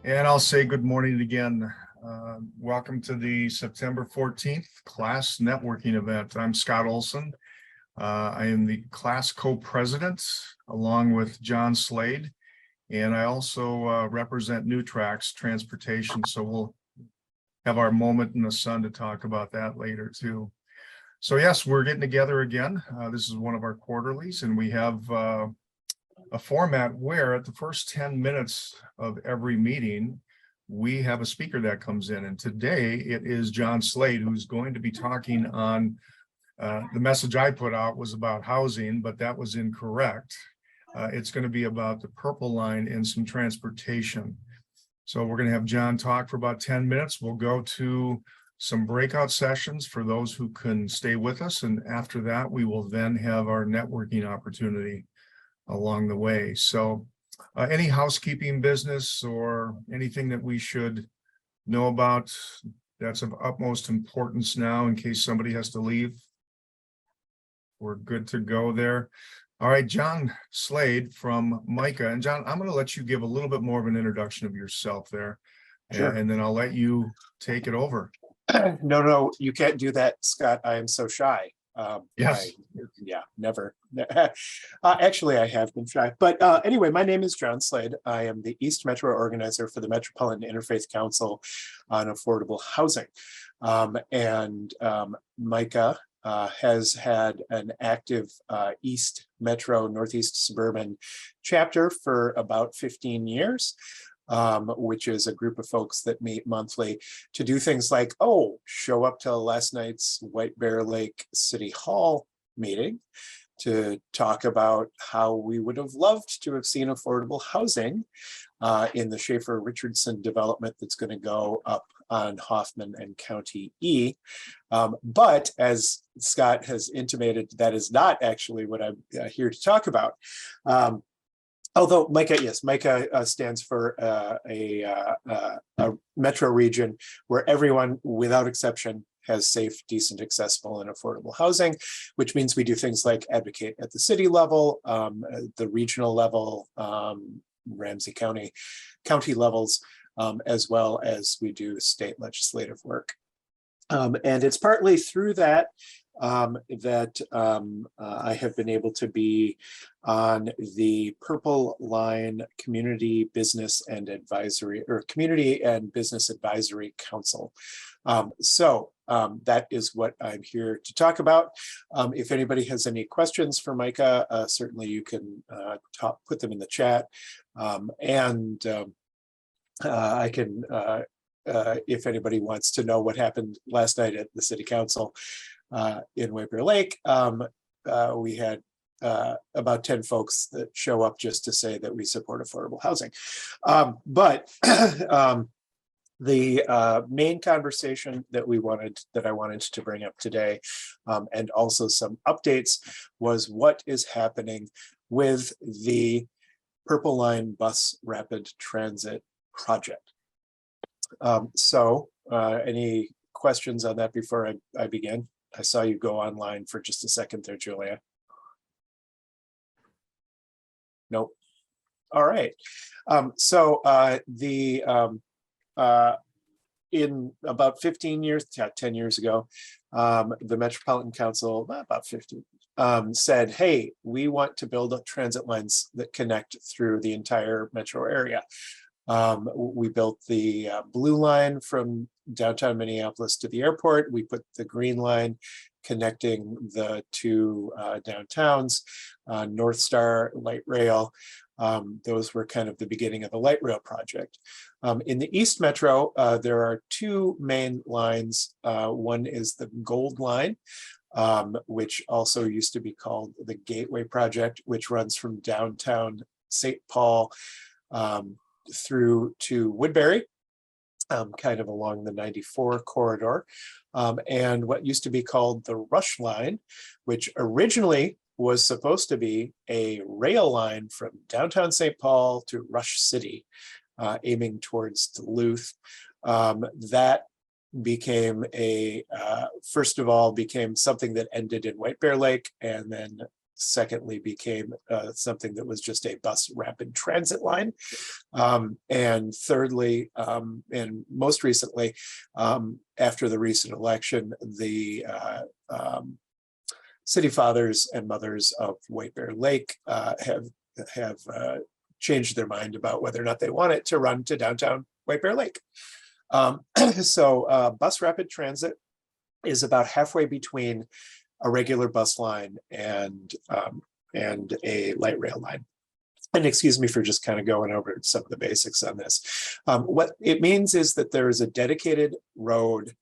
And I'll say good morning again. Welcome to the September 14th class networking event. I'm Scott Olson. I am the class co-president along with John Slade. And I also represent NewTrax Transportation. So we'll have our moment in the sun to talk about that later too. So yes, we're getting together again. This is one of our quarterlies, and we have a format where at the first 10 minutes of every meeting, we have a speaker that comes in. And today it is John Slade, who's going to be talking on the message I put out was about housing, but that was incorrect. It's going to be about the Purple Line and some transportation. So we're going to have John talk for about 10 minutes. We'll go to some breakout sessions for those who can stay with us. And after that, we will then have our networking opportunity along the way. So any housekeeping business or anything that we should know about that's of utmost importance now in case somebody has to leave? We're good to go there. All right, John Slade from MICA. And John, I'm going to let you give a little bit more of an introduction of yourself there. Sure. And then I'll let you take it over. No, you can't do that, Scott. I am so shy. Yes. Never. Actually, I have been shy. But anyway, my name is John Slade. I am the East Metro organizer for the Metropolitan Interfaith Council on Affordable Housing. MICA has had an active East Metro Northeast Suburban chapter for about 15 years. Which is a group of folks that meet monthly to do things like, show up to last night's White Bear Lake City Hall meeting to talk about how we would have loved to have seen affordable housing in the Schaefer-Richardson development that's going to go up on Hoffman and County E. But as Scott has intimated, that is not actually what I'm here to talk about. Although MICA, yes, MICA stands for a metro region where everyone, without exception, has safe, decent, accessible, and affordable housing, which means we do things like advocate at the city level, the regional level, Ramsey County levels, as well as we do state legislative work. And it's partly through that I have been able to be on the Purple Line Community Business and Advisory, or Community and Business Advisory Council. That is what I'm here to talk about. If anybody has any questions for MICA, certainly you can put them in the chat. I can, if anybody wants to know what happened last night at the City Council, in White Bear Lake, we had about 10 folks that show up just to say that we support affordable housing. The main conversation that I wanted to bring up today, and also some updates, was what is happening with the Purple Line Bus Rapid Transit project. Any questions on that before I begin? I saw you go online for just a second there, Julia. Nope. All right. In about 15 years, 10 years ago, the Metropolitan Council, about 15, said, hey, we want to build up transit lines that connect through the entire metro area. We built the blue line from downtown Minneapolis to the airport. We put the green line connecting the two downtowns, North Star Light Rail. Those were kind of the beginning of the light rail project. In the East Metro, there are two main lines. One is the Gold Line, which also used to be called the Gateway Project, which runs from downtown St. Paul through to Woodbury, kind of along the 94 corridor, and what used to be called the Rush Line, which originally was supposed to be a rail line from downtown St. Paul to Rush City, aiming towards Duluth. That became first of all, became something that ended in White Bear Lake and then secondly became something that was just a bus rapid transit line. And thirdly, and most recently, after the recent election, the city fathers and mothers of White Bear Lake have changed their mind about whether or not they want it to run to downtown White Bear Lake. So bus rapid transit is about halfway between a regular bus line and a light rail line. And excuse me for just kind of going over some of the basics on this. What it means is that there is a dedicated road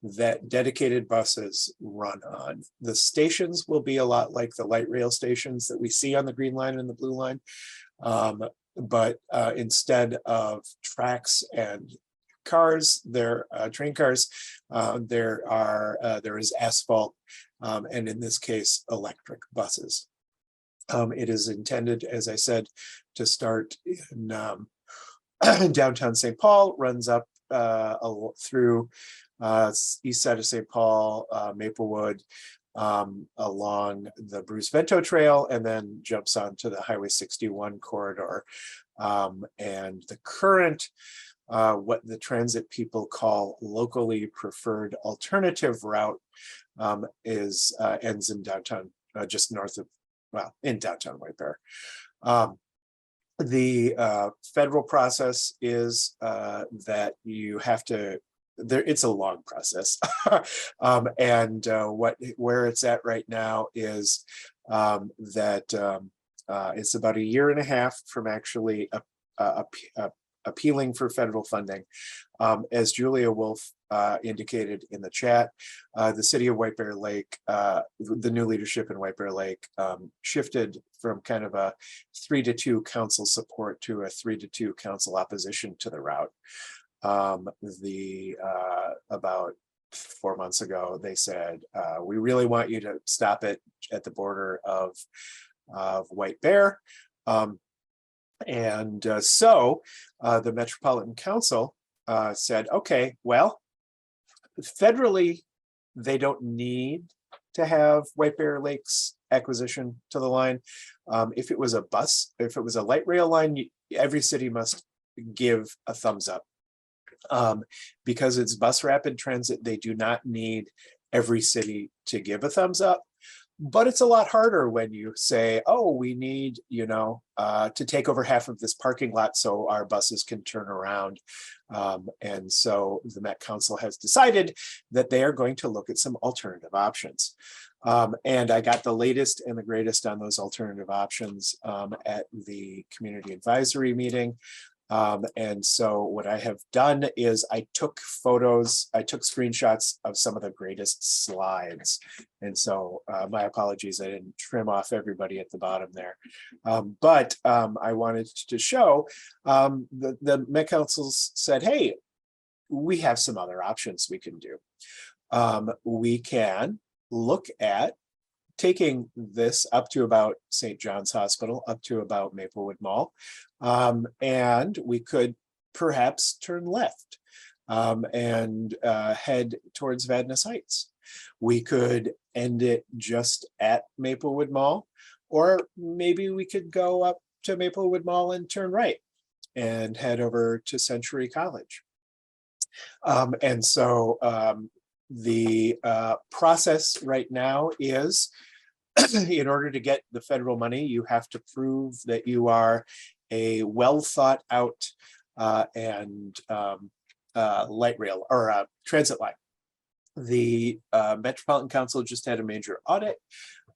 that dedicated buses run on. The stations will be a lot like the light rail stations that we see on the Green Line and the Blue Line. But instead of tracks and cars, train cars, there is asphalt, and in this case, electric buses. It is intended, as I said, to start in downtown St. Paul, runs up through east side of St. Paul, Maplewood, along the Bruce Vento Trail, and then jumps onto the Highway 61 corridor. And the current, what the transit people call locally preferred alternative route, ends in downtown, just north of, well, in downtown White Bear. The federal process is that you have to, it's a long process. And where it's at right now is that it's about a year and a half from actually appealing for federal funding. As Julia Wolf indicated in the chat, the city of White Bear Lake, the new leadership in White Bear Lake shifted from kind of a 3-2 council support to a 3-2 council opposition to the route. About 4 months ago, they said, we really want you to stop it at the border of White Bear. So the Metropolitan Council said, okay, well, federally, they don't need to have White Bear Lake's acquisition to the line. If it was a bus, if it was a light rail line, every city must give a thumbs up. Because it's bus rapid transit, they do not need every city to give a thumbs up. But it's a lot harder when you say, oh, we need, to take over half of this parking lot so our buses can turn around. And so the Met Council has decided that they are going to look at some alternative options. And I got the latest and the greatest on those alternative options at the community advisory meeting. And so what I have done is I took screenshots of some of the greatest slides. And so my apologies, I didn't trim off everybody at the bottom there. But I wanted to show the Met Council said, hey, we have some other options we can do. We can look at taking this up to about St. John's Hospital, up to about Maplewood Mall, and we could perhaps turn left and head towards Vadnais Heights. We could end it just at Maplewood Mall, or maybe we could go up to Maplewood Mall and turn right and head over to Century College. And so the process right now is, in order to get the federal money, you have to prove that you are a well thought out and light rail or transit line. The Metropolitan Council just had a major audit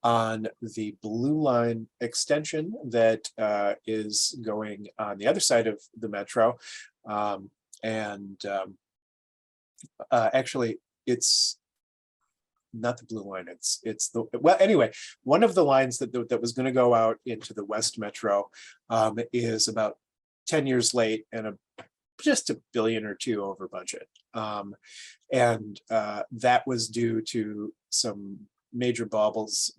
on the Blue Line extension that is going on the other side of the metro. Actually, it's not the Blue Line, it's the, well, anyway, one of the lines that was going to go out into the West Metro is about 10 years late and just $1 billion or $2 billion over budget. That was due to some major bubbles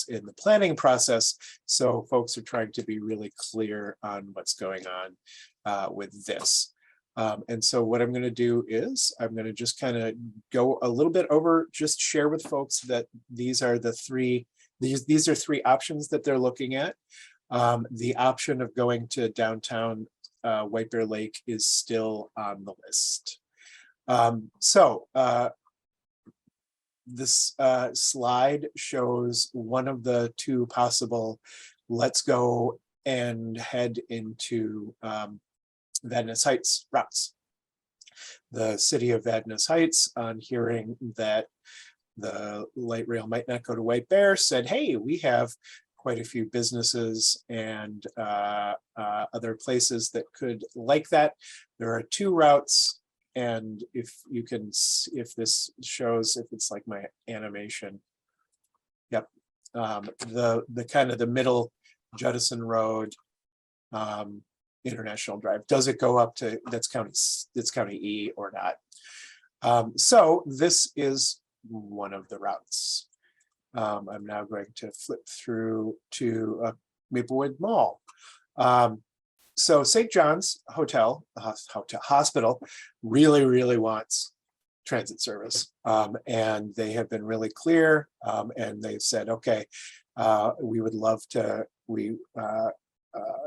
in the planning process. So folks are trying to be really clear on what's going on with this. And so what I'm going to do is I'm going to just kind of go a little bit over, just share with folks that these are the three These are three options that they're looking at. The option of going to downtown White Bear Lake is still on the list. This slide shows one of the two possible let's go and head into Vadnais Heights routes. The city of Vadnais Heights, on hearing that the light rail might not go to White Bear, said, hey, we have quite a few businesses and other places that could like that. There are two routes. And if you can, if this shows, if it's like my animation, yep, the kind of the middle Judson Road, International Drive. Does it go up to that's County E or not? So this is one of the routes. I'm now going to flip through to Maplewood Mall. So St. John's Hospital really wants transit service. And they have been really clear, and they've said, okay, we would love to,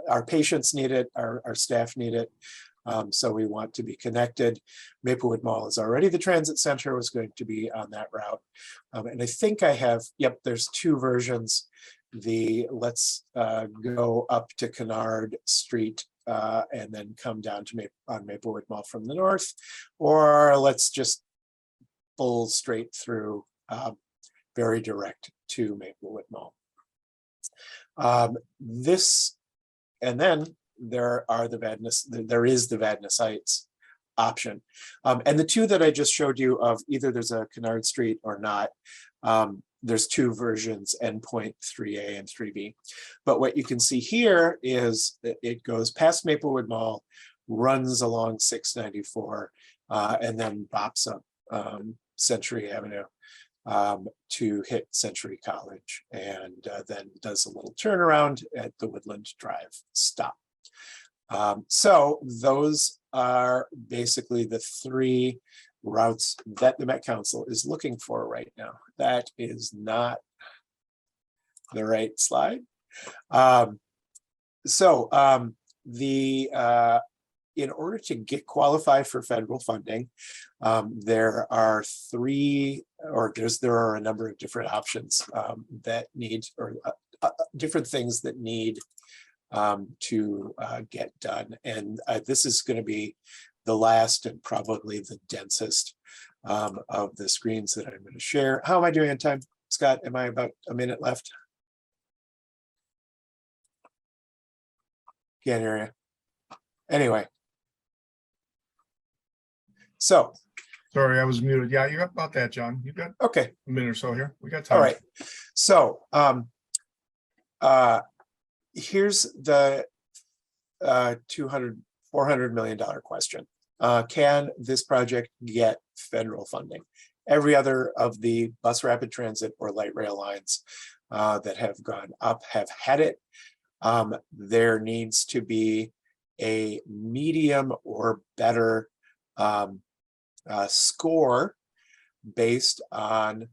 our patients need it, our staff need it. So we want to be connected. Maplewood Mall is already the transit center, was going to be on that route. And I think I have, yep, there's two versions. The let's go up to Kennard Street and then come down to Maplewood Mall from the north, or let's just pull straight through, very direct to Maplewood Mall. And then there are there is the Vadnais Heights option. And the two that I just showed you of either there's a Kennard Street or not, there's two versions, endpoint 3A and 3B. But what you can see here is that it goes past Maplewood Mall, runs along 694, and then bops up Century Avenue to hit Century College, and then does a little turnaround at the Woodland Drive stop. So those are basically the three routes that the Met Council is looking for right now. That is not the right slide. In order to qualify for federal funding, there are there are a number of different options that need, or different things that need to get done. And this is going to be the last and probably the densest of the screens that I'm going to share. How am I doing on time, Scott? Am I about a minute left? Can't hear you. Anyway. So. Sorry, I was muted. Yeah, you got about that, John. You got okay. A minute or so here. We got time. All right. So here's the $400 million question. Can this project get federal funding? Every other of the bus rapid transit or light rail lines that have gone up have had it. There needs to be a medium or better score based on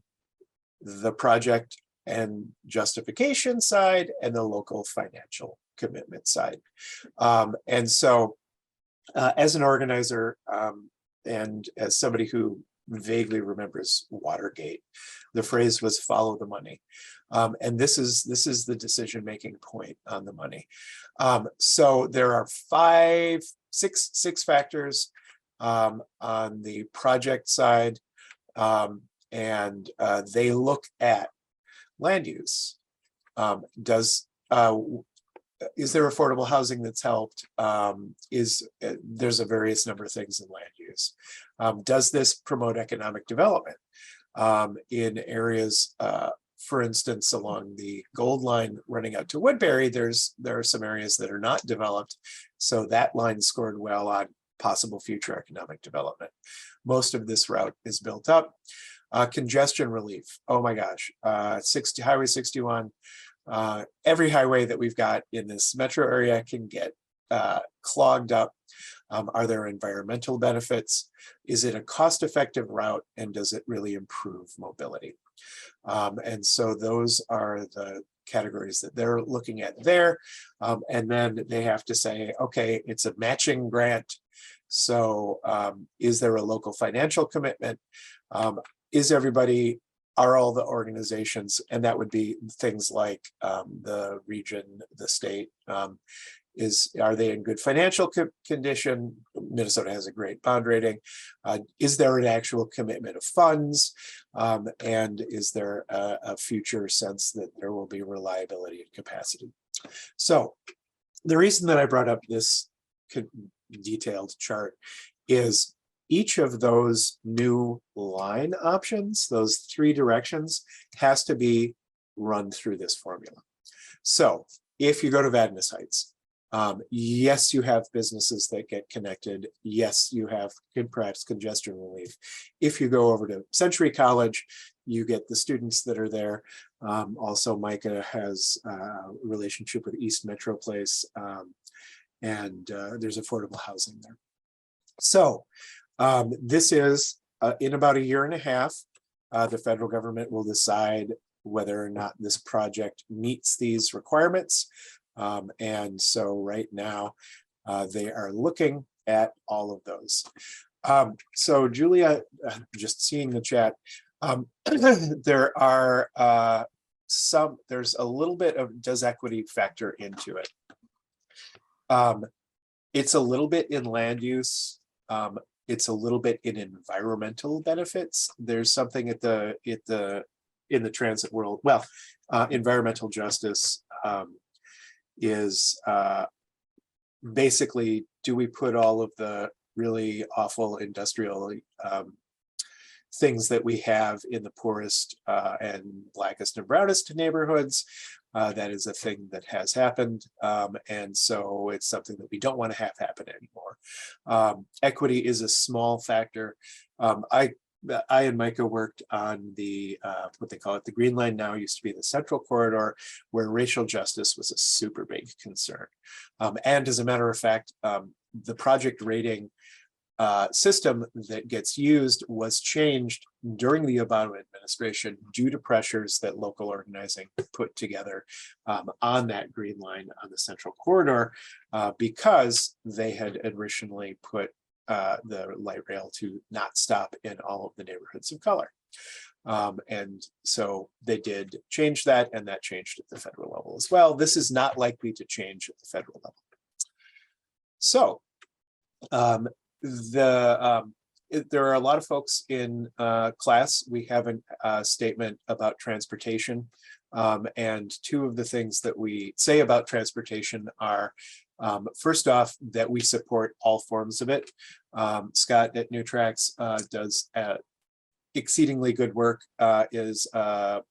the project and justification side and the local financial commitment side. And so as an organizer and as somebody who vaguely remembers Watergate, the phrase was follow the money. And this is the decision-making point on the money. So there are six factors on the project side, and they look at land use. Is there affordable housing that's helped? There's a various number of things in land use. Does this promote economic development in areas, for instance, along the Gold Line running out to Woodbury? There are some areas that are not developed, so that line scored well on possible future economic development. Most of this route is built up. Congestion relief. Oh my gosh, Highway 61. Every highway that we've got in this metro area can get clogged up. Are there environmental benefits? Is it a cost-effective route, and does it really improve mobility? And so those are the categories that they're looking at there. And then they have to say, okay, it's a matching grant. So is there a local financial commitment? Are all the organizations, and that would be things like the region, the state, are they in good financial condition? Minnesota has a great bond rating. Is there an actual commitment of funds? And is there a future sense that there will be reliability and capacity? So the reason that I brought up this detailed chart is each of those new line options, those 3 directions, has to be run through this formula. So if you go to Vadnais Heights, yes, you have businesses that get connected. Yes, you have perhaps congestion relief. If you go over to Century College, you get the students that are there. Also, Micah has a relationship with East Metro Place, and there's affordable housing there. So this is in about 1.5 years, the federal government will decide whether or not this project meets these requirements. And so right now they are looking at all of those. So Julia, just seeing the chat, there are there's a little bit of, does equity factor into it? It's a little bit in land use. It's a little bit in environmental benefits. There's something in the transit world. Well, environmental justice is basically, do we put all of the really awful industrial things that we have in the poorest and blackest and brownest neighborhoods? That is a thing that has happened. And so it's something that we don't want to have happen anymore. Equity is a small factor. I and Micah worked on the, what they call it, the Green Line now used to be the Central Corridor, where racial justice was a super big concern. And as a matter of fact, the project rating system that gets used was changed during the Obama administration due to pressures that local organizing put together on that Green Line on the Central Corridor, because they had originally put the light rail to not stop in all of the neighborhoods of color. And so they did change that, and that changed at the federal level as well. This is not likely to change at the federal level. So there are a lot of folks in class. We have a statement about transportation. And 2 of the things that we say about transportation are, first off, that we support all forms of it. Scott at NewTracks does exceedingly good work, is a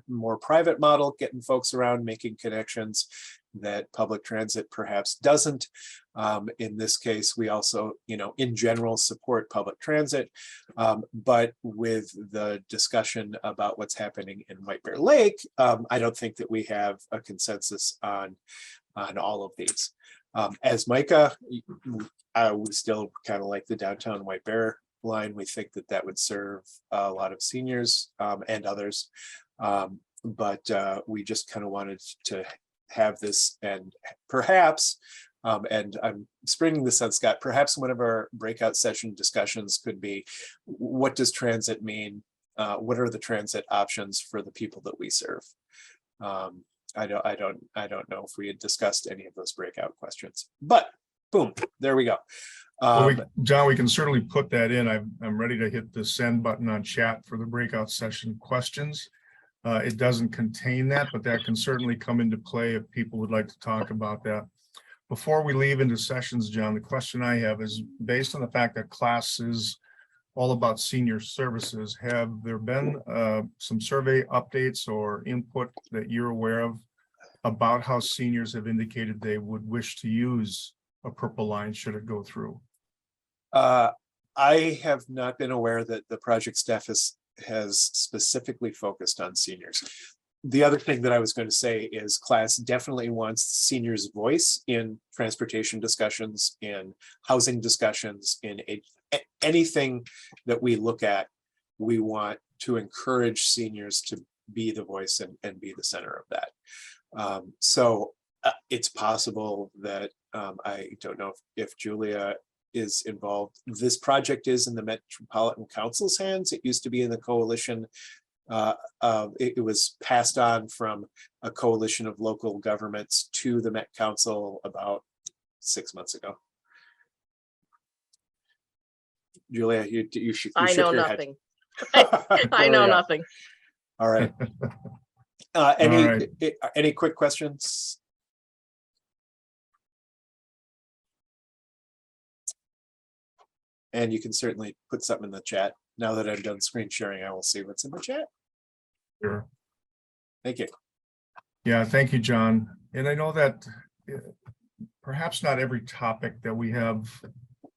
more private model, getting folks around, making connections that public transit perhaps doesn't. In this case, we also, in general, support public transit, but with the discussion about what's happening in White Bear Lake, I don't think that we have a consensus on all of these. As Micah, I would still kind of like the downtown White Bear line. We think that that would serve a lot of seniors and others, but we just kind of wanted to have this, and perhaps, and I'm springing this on Scott, perhaps one of our breakout session discussions could be, what does transit mean? What are the transit options for the people that we serve? I don't know if we had discussed any of those breakout questions, but boom, there we go. Well, John, we can certainly put that in. I'm ready to hit the send button on chat for the breakout session questions. It doesn't contain that, but that can certainly come into play if people would like to talk about that. Before we leave into sessions, John, the question I have is, based on the fact that class is all about senior services, have there been some survey updates or input that you're aware of about how seniors have indicated they would wish to use a purple line should it go through? I have not been aware that the project staff has specifically focused on seniors. The other thing that I was going to say is class definitely wants seniors' voice in transportation discussions, in housing discussions, in anything that we look at. We want to encourage seniors to be the voice and be the center of that. So it's possible that I don't know if Julia is involved. This project is in the Metropolitan Council's hands. It used to be in the coalition. It was passed on from a coalition of local governments to the Met Council about 6 months ago. Julia, you shook I know your head. nothing. I know nothing. All right. All right. Any quick questions? And you can certainly put something in the chat. Now that I'm done screen sharing, I will see what's in the chat. Sure. Thank you. Yeah, thank you, John. And I know that perhaps not every topic that we have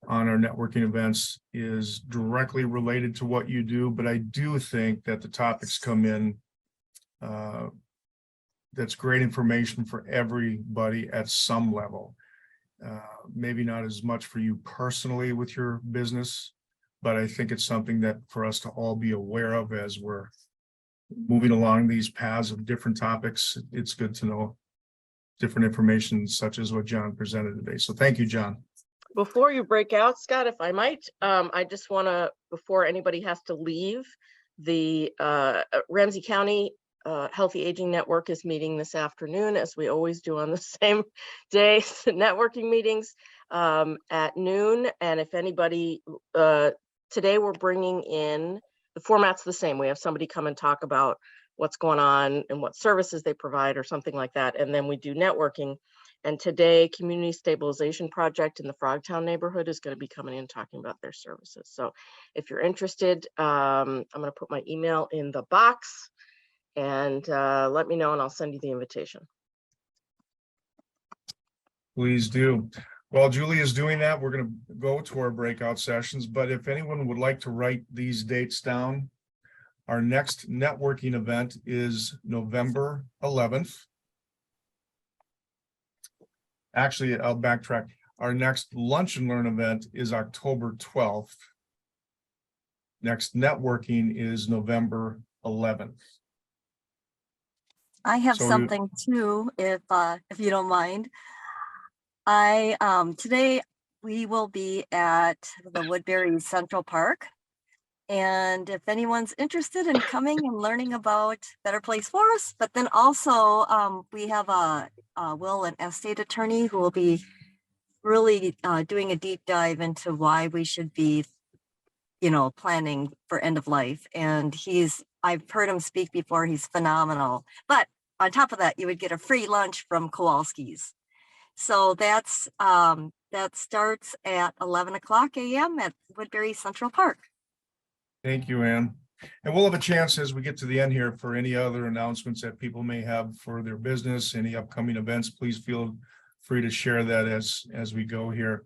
on our networking events is directly related to what you do, but I do think that the topics come in that's great information for everybody at some level. Maybe not as much for you personally with your business, but I think it's something that for us to all be aware of as we're moving along these paths of different topics. It's good to know different information such as what John presented today. So thank you, John. Before you break out, Scott, if I might, I just want to, before anybody has to leave, the Ramsey County Healthy Aging Network is meeting this afternoon, as we always do on the same day, networking meetings at noon. And if anybody, today we're bringing in, the format's the same. We have somebody come and talk about what's going on and what services they provide or something like that. And then we do networking. And today, Community Stabilization Project in the Frogtown neighborhood is going to be coming in talking about their services. So if you're interested, I'm going to put my email in the box and let me know and I'll send you the invitation. Please do. While Julie is doing that, we're going to go to our breakout sessions, but if anyone would like to write these dates down, our next networking event is November 11th. Actually, I'll backtrack. Our next Lunch and Learn event is October 12th. Next networking is November 11th. I have So something too, if you don't mind. Today we will be at the Woodbury Central Park. And if anyone's interested in coming and learning about Better Place Forest, but then also we have a will and estate attorney who will be really doing a deep dive into why we should be, planning for end of life. And I've heard him speak before, he's phenomenal. But on top of that, you would get a free lunch from Kowalski's. So that starts at 11 o'clock a.m. at Woodbury Central Park. Thank you, Ann. And we'll have a chance as we get to the end here for any other announcements that people may have for their business, any upcoming events. Please feel free to share that as we go here.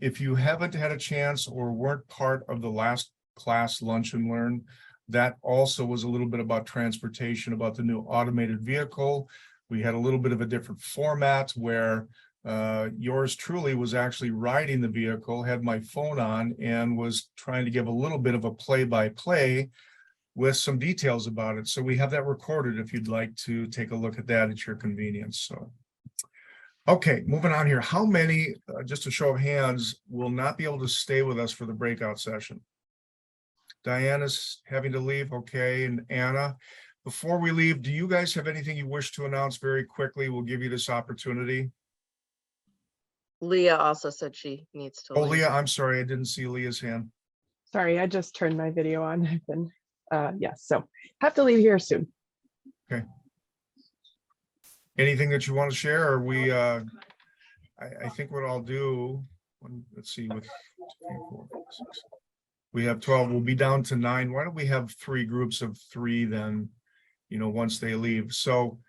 If you haven't had a chance or weren't part of the last class Lunch and Learn, that also was a little bit about transportation, about the new automated vehicle. We had a little bit of a different format where yours truly was actually riding the vehicle, had my phone on, and was trying to give a little bit of a play-by-play with some details about it. So we have that recorded if you'd like to take a look at that at your convenience. So, okay, moving on here. How many, just a show of hands, will not be able to stay with us for the breakout session? Diana's having to leave, okay, and Anna. Before we leave, do you guys have anything you wish to announce very quickly? We'll give you this opportunity. Leah also said she needs to leave. Leah, I'm sorry, I didn't see Leah's hand. Sorry, I just turned my video on. I've been, yes, so have to leave here soon. Okay. Anything that you want to share, or we, I think what I'll do, let's see, with 3, 4, 5, 6, we have 12, we'll be down to 9. Why don't we have 3 groups of 3 then, once they leave? So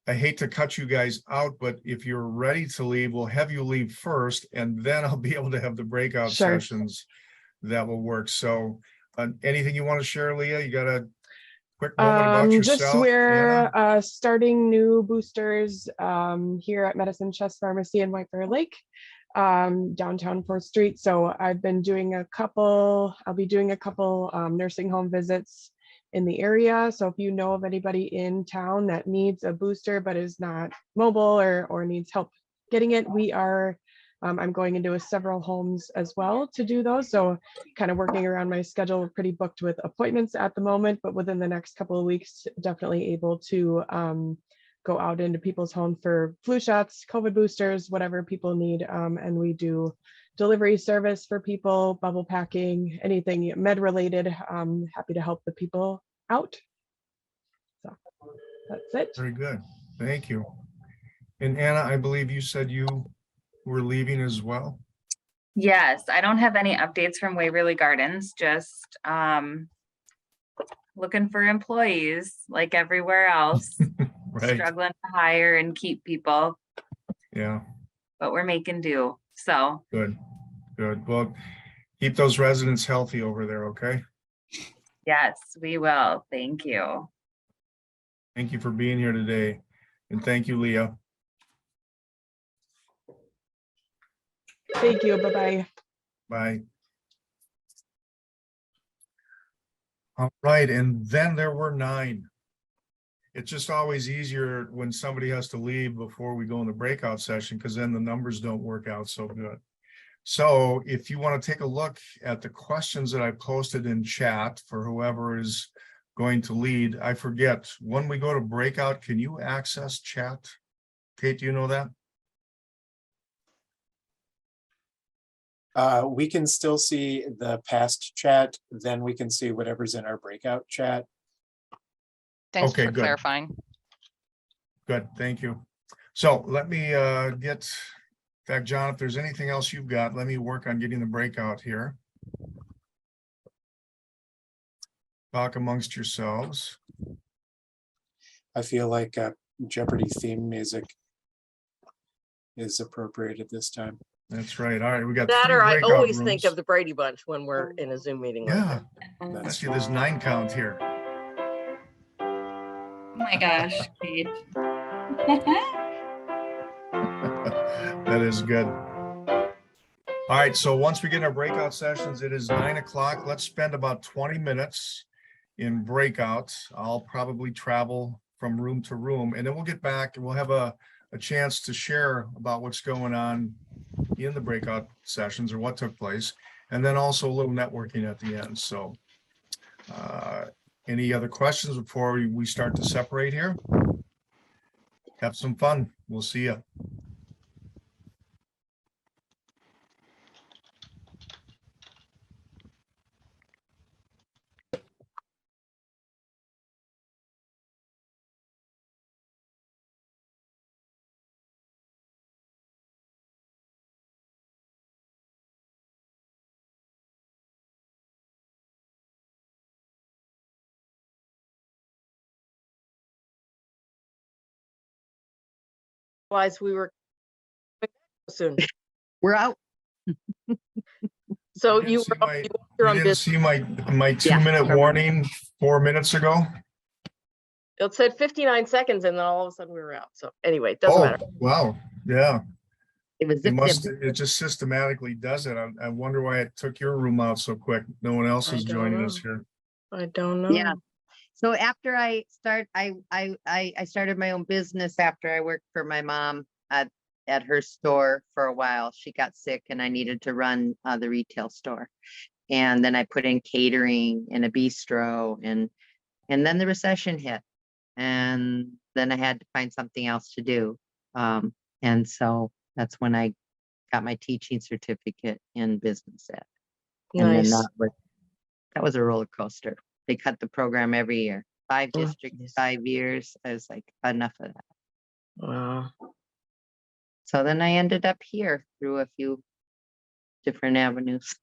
I hate to cut you guys out, but if you're ready to leave, we'll have you leave first, and then I'll be able to have the breakout sessions that will work. So anything you want to share, Leah? You got quick moment about Just yourself. we're Anna? starting new boosters here at Medicine Chest Pharmacy in White Bear Lake, downtown 4th Street. So I've been doing I'll be doing a couple nursing home visits in the area. So if you know of anybody in town that needs a booster but is not mobile or needs help getting it, I'm going into several homes as well to do those. So kind of working around my schedule. We're pretty booked with appointments at the moment, but within the next couple of weeks, definitely able to go out into people's homes for flu shots, COVID boosters, whatever people need. And we do delivery service for people, bubble packing, anything med related. Happy to help the people out. So that's it. Very good. Thank you. And Anna, I believe you said you were leaving as well. Yes, I don't have any updates from Waverly Gardens, just looking for employees like everywhere else, Right. struggling to hire and keep people, Yeah, but we're making do. So good. Good. Well, keep those residents healthy over there, okay? yes, we will. Thank you. Thank you for being here today. And thank you, Leah. Thank you. Bye-bye. Bye. All right, and then there were 9. It's just always easier when somebody has to leave before we go in the breakout session, because then the numbers don't work out so good. So if you want to take a look at the questions that I posted in chat for whoever is going to lead, I forget, when we go to breakout, can you access chat? Kate, do you know that? We can still see the past chat, then we can see whatever's in our breakout chat. Thanks Okay, for good. clarifying. Good, thank you. So let me in fact, John, if there's anything else you've got, let me work on getting the breakout here. Talk amongst yourselves. I feel like Jeopardy theme music is appropriate at this time. That's right. All right, we got That 3 or I breakout always think rooms. of the Brady Bunch when we're in a Zoom meeting like Yeah, that. I That's see there's 9 count here. Oh my gosh, Kate. That is good. All right, so once we get in our breakout sessions, it is 9 o'clock. Let's spend about 20 minutes in breakout. I'll probably travel from room to room, and then we'll get back and we'll have a chance to share about what's going on in the breakout sessions or what took place, and then also a little networking at the end. So any other questions before we start to separate here? Have some fun. We'll see you. Otherwise, we were soon. We're out. So You you didn't see were my- you were You on didn't business. see my 2-minute warning 4 minutes ago? It said 59 seconds and then all of a sudden we were out. So anyway, doesn't Oh, matter. wow. Yeah, It was it zip must, zip. it just systematically does it. I wonder why it took your room out so quick. No one else I is don't joining us know. here. I don't know. Yeah. So after I started my own business after I worked for my mom at her store for a while. She got sick and I needed to run the retail store. And then I put in catering and a bistro and then the recession hit. And then I had to find something else to do. And so that's when I got my teaching certificate in business ed. And then Nice. that was a roller coaster. They cut the program every year. 5 Oh, districts, geez. 5 years. I was like, enough of that. Wow. So then I ended up here through a few different avenues.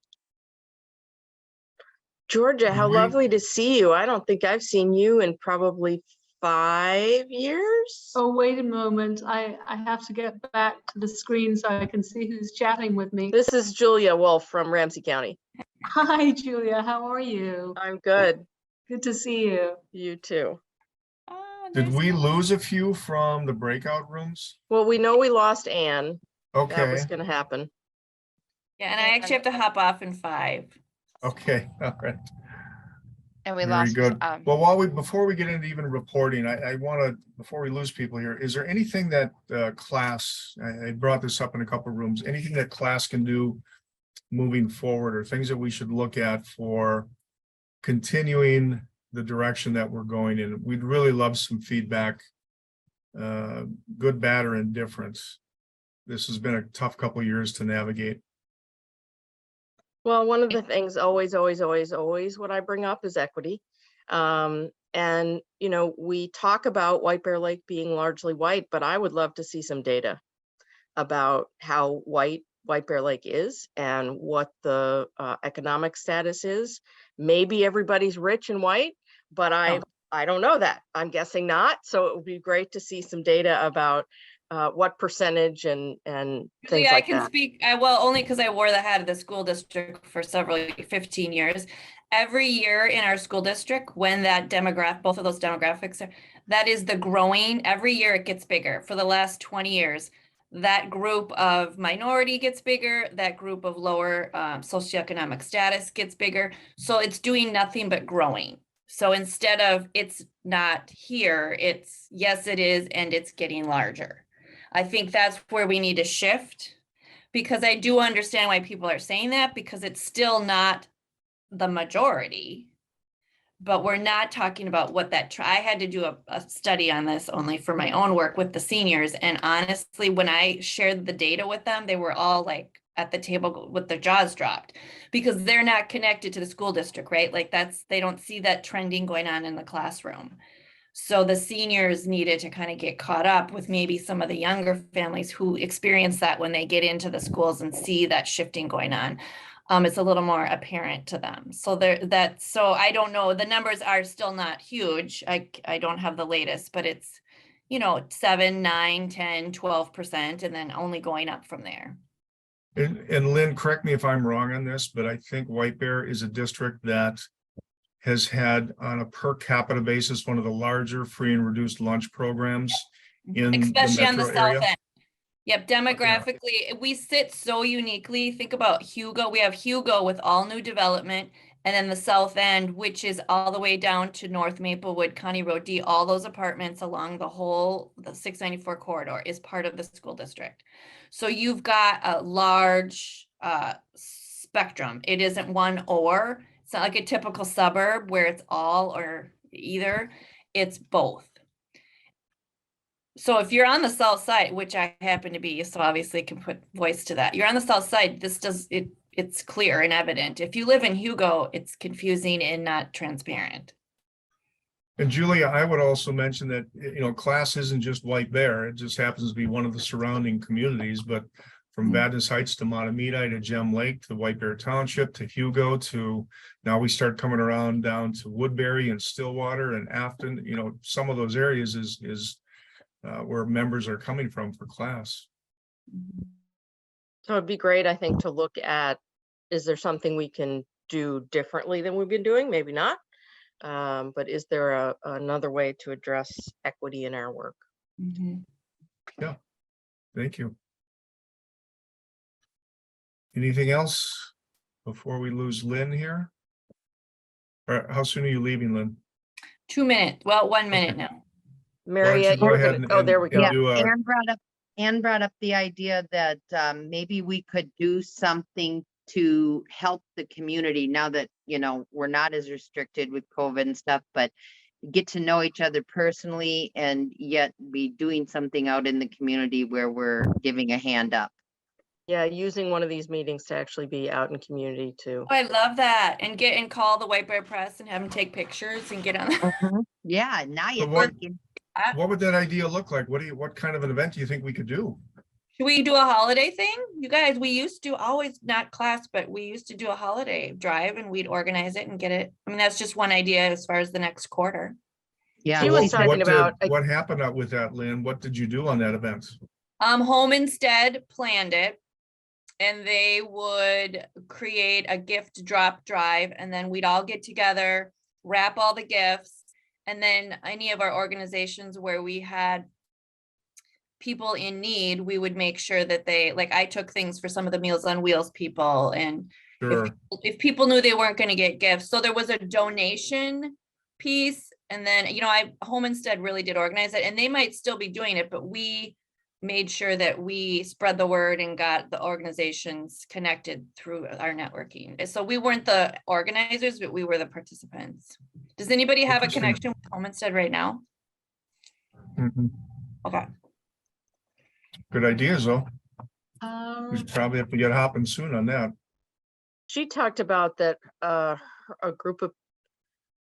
Georgia, how We- lovely to see you. I don't think I've seen you in probably 5 years. Oh, wait a moment. I have to get back to the screen so I can see who's chatting with me. This is Julia Wolf from Ramsey County. Hi, Julia. How are you? I'm good. Good to see you. You too. Oh, Did nice we to- lose a few from the breakout rooms? Well, we know we lost Anne. That Okay, was gonna happen. Yeah, and I actually have to hop off in 5. okay, all right. And we Very lost, good. Well, before we get into even reporting, I want to, before we lose people here, is there anything that class, I brought this up in a couple of rooms, anything that class can do moving forward, or things that we should look at for continuing the direction that we're going in? We'd really love some feedback, good, bad, or indifferent. This has been a tough couple of years to navigate. Well, one of the things always what I bring up is equity. And, you know, we talk about White Bear Lake being largely white, but I would love to see some data about how White Bear Lake is and what the economic status is. Maybe everybody's rich and white, but I don't know that. I'm guessing not. So it would be great to see some data about what percentage and things Yeah, I like can that. speak, well, only because I wore the hat of the school district for 15 years. Every year in our school district, when that both of those demographics are, that is the growing, every year it gets bigger. For the last 20 years, that group of minority gets bigger, that group of lower socioeconomic status gets bigger. So it's doing nothing but growing. So instead of it's not here, it's yes, it is, and it's getting larger. I think that's where we need to shift, because I do understand why people are saying that, because it's still not the majority, but we're not talking about what that, I had to do a study on this only for my own work with the seniors. And honestly, when I shared the data with them, they were all like at the table with their jaws dropped, because they're not connected to the school district, right? Like they don't see that trending going on in the classroom. So the seniors needed to kind of get caught up with maybe some of the younger families who experience that when they get into the schools and see that shifting going on. It's a little more apparent to them. So so I don't know, the numbers are still not huge. I don't have the latest, but it's, 7, 9, 10, 12%, and then only going up from there. And Lynn, correct me if I'm wrong on this, but I think White Bear is a district that has had, on a per capita basis, one of the larger free and reduced lunch programs in Especially on the metro south area. end. Yep, demographically, we sit so uniquely. Think about Hugo. We have Hugo with all new development, and then the south end, which is all the way down to North Maplewood, County Road D, all those apartments along the 694 corridor is part of the school district. So you've got a large spectrum. It isn't one or. It's not like a typical suburb where it's all or either. It's both. So if you're on the south side, which I happen to be, so obviously can put voice to that. You're on the south side, it's clear and evident. If you live in Hugo, it's confusing and not transparent. And Julia, I would also mention that, class isn't just White Bear. It just happens to be one of the surrounding communities, but from Vadnais Heights to Matamidi to Gem Lake to White Bear Township to Hugo to now we start coming around down to Woodbury and Stillwater and Afton. Some of those areas is where members are coming from for class. So it'd be great, I think, to look at, is there something we can do differently than we've been doing? Maybe not. But is there another way to address equity in our work? Yeah, thank you. Anything else before we lose Lynn here? Or how soon are you leaving, Lynn? 2 minutes, well, 1 minute now. Mariette, go you were ahead gonna, oh, there we go. Yeah, do a- Anne brought up the idea that maybe we could do something to help the community now that, we're not as restricted with COVID and stuff, but get to know each other personally and yet be doing something out in the community where we're giving a hand up. Yeah, using one of these meetings to actually be out in community too. Oh, I love that. And call the White Bear Press and have them take pictures and get on. Yeah, now you're what- working. What would that idea look like? What kind of an event do you think we could do? Should we do a holiday thing? You guys, we used to always, not class, but we used to do a holiday drive and we'd organize it and get it. I mean, that's just one idea as far as the next quarter. Yeah. She was talking about, What happened with that, Lynn? What did you do on that event? Home Instead planned it. And they would create a gift drop drive, and then we'd all get together, wrap all the gifts. And then any of our organizations where we had people in need, we would make sure that they, like, I took things for some of the Meals on Wheels people, and Sure. if people knew they weren't going to get gifts. So there was a donation piece. And then, Home Instead really did organize it, and they might still be doing it, but we made sure that we spread the word and got the organizations connected through our networking. So we weren't the organizers, but we were the participants. Does anybody have a Interesting. connection with Home Instead right now? Mhm. Okay. Good ideas, though. Um, We probably have to get hopping soon on that. She talked about that a group of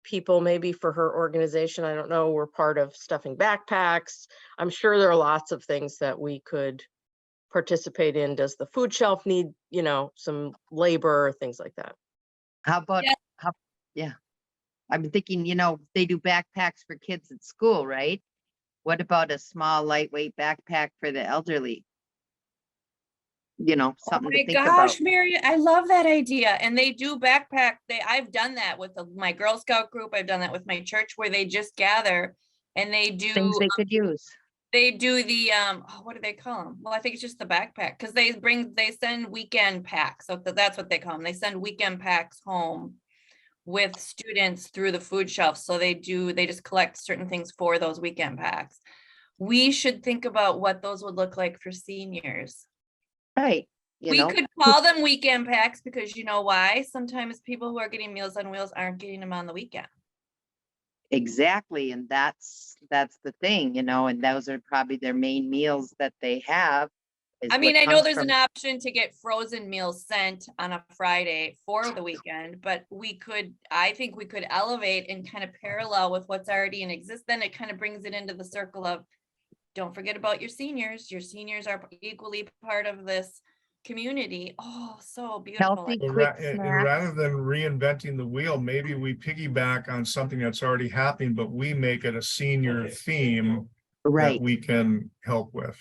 people, maybe for her organization, I don't know, were part of stuffing backpacks. I'm sure there are lots of things that we could participate in. Does the food shelf need, some labor, things like that? How about, Yeah. yeah. I'm thinking, they do backpacks for kids at school, right? What about a small lightweight backpack for the elderly? Oh Something my to think about. gosh, Mary, I love that idea. And they do backpack. I've done that with my Girl Scout group. I've done that with my church, where they just gather and they Things do they could use. the what do they call them? Well, I think it's just the backpack, because they send weekend packs. So that's what they call them. They send weekend packs home with students through the food shelf. So they just collect certain things for those weekend packs. We should think about what those would look like for seniors. Right. We could call them weekend packs, because you know why? Sometimes people who are getting Meals on Wheels aren't getting them on the weekend. Exactly. And that's the thing, and those are probably their main meals that they have. is I mean, what I know comes there's from- an option to get frozen meals sent on a Friday for the weekend, but I think we could elevate and kind of parallel with what's already in existence. Then it kind of brings it into the circle of, don't forget about your seniors. Your seniors are equally part of this community. Oh, so beautiful. Healthy, Well, quick and snacks. rather than reinventing the wheel, maybe we piggyback on something that's already happening, but we make it a senior theme that Right. we can help with.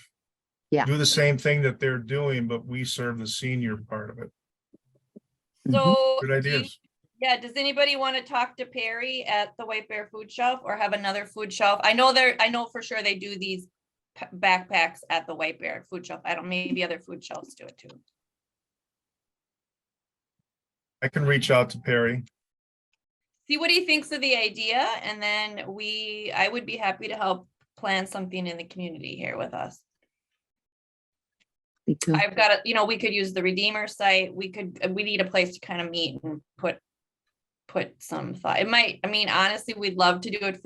Yeah. Do the same thing that they're doing, but we serve the senior part of it. So Good ideas. does anybody want to talk to Perry at the White Bear Food Shelf, or have another food shelf? I know for sure they do these backpacks at the White Bear Food Shelf. Maybe other food shelves do it too. I can reach out to Perry. See what he thinks of the idea, and then I would be happy to help plan something in the community here with us. Me too. I've got we could use the Redeemer site. We need a place to kind of meet and put some thought. Honestly, we'd love to do it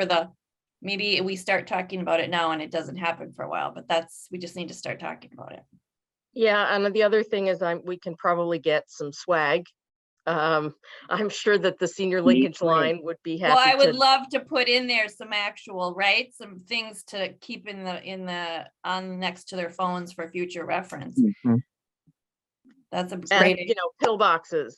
maybe we start talking about it now and it doesn't happen for a while, but we just need to start talking about it. Yeah, and the other thing is we can probably get some swag. I'm sure that the senior linkage swag. line would be happy. Well, I would to- love to put in there some actual, some things to keep on next to their phones for future reference. Mhm. That's a and, great idea. pillboxes,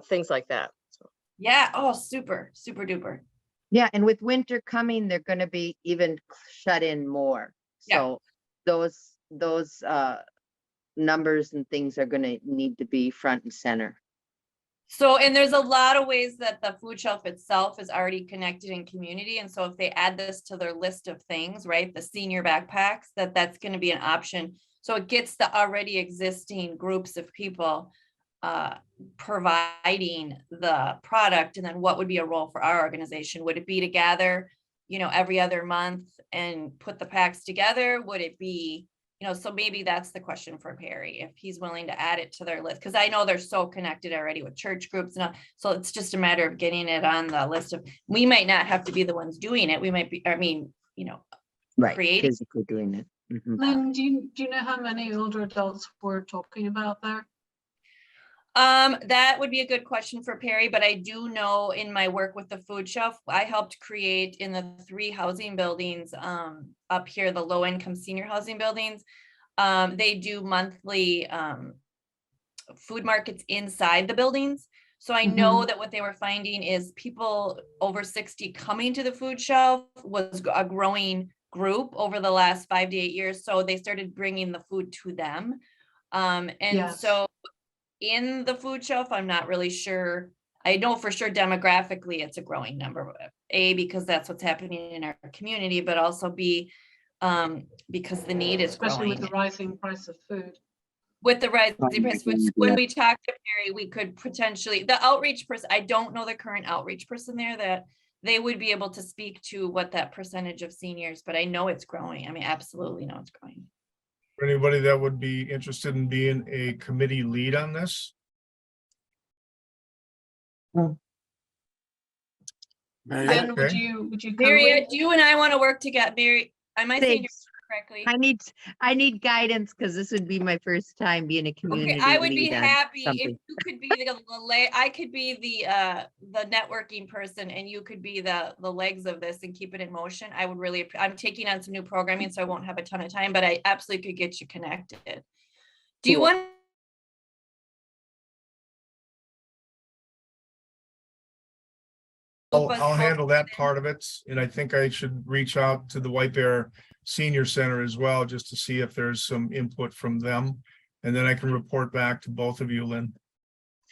things like that. So, Yeah. Oh, super, super duper. Yeah, and with winter coming, they're gonna be even shut in more. Yeah. So those numbers and things are gonna need to be front and center. So, and there's a lot of ways that the food shelf itself is already connected in community. And so if they add this to their list of things, right, the senior backpacks, that's going to be an option. So it gets the already existing groups of people providing the product. And then what would be a role for our organization? Would it be to gather, every other month and put the packs together? Would it be, so maybe that's the question for Perry, if he's willing to add it to their list, because I know they're so connected already with church groups and all. So it's just a matter of getting it on the list of, we might not have to be the ones doing it. We might be, Right, creating. physically doing it. Mhm. Lynn, do you know how many older adults we're talking about there? That would be a good question for Perry, but I do know in my work with the food shelf, I helped create in the 3 housing buildings up here, the low income senior housing buildings. They do monthly food markets inside the buildings. So I know that what they were finding is people over 60 coming to the food shelf was a growing group over the last 5 to 8 years. So they started bringing the food to them. Yes. So in the food shelf, I'm not really sure. I know for sure demographically it's a growing number, A, because that's what's happening in our community, but also B, because the need is Especially with the growing. rising price of food. With the rising price, which when we talked to Mary, we could potentially, the outreach person, I don't know the current outreach person there, that they would be able to speak to what that percentage of seniors, but I know it's growing. I mean, absolutely know it's growing. For anybody that would be interested in being a committee lead on this? Then would Okay. you come Mary, with? do you and I want to work together? Mary, am I saying your Thanks. correctly? I need guidance because this would be my first time being a community Okay, I would be lead on happy if something. you could be I could be the networking person and you could be the legs of this and keep it in motion. I would really, I'm taking on some new programming, so I won't have a ton of time, but I absolutely could get you connected. Do you want? I'll handle that part of it, and I think I should reach out to the White Bear Senior Center as well, just to see if there's some input from them. And then I can report back to both of you, Lynn.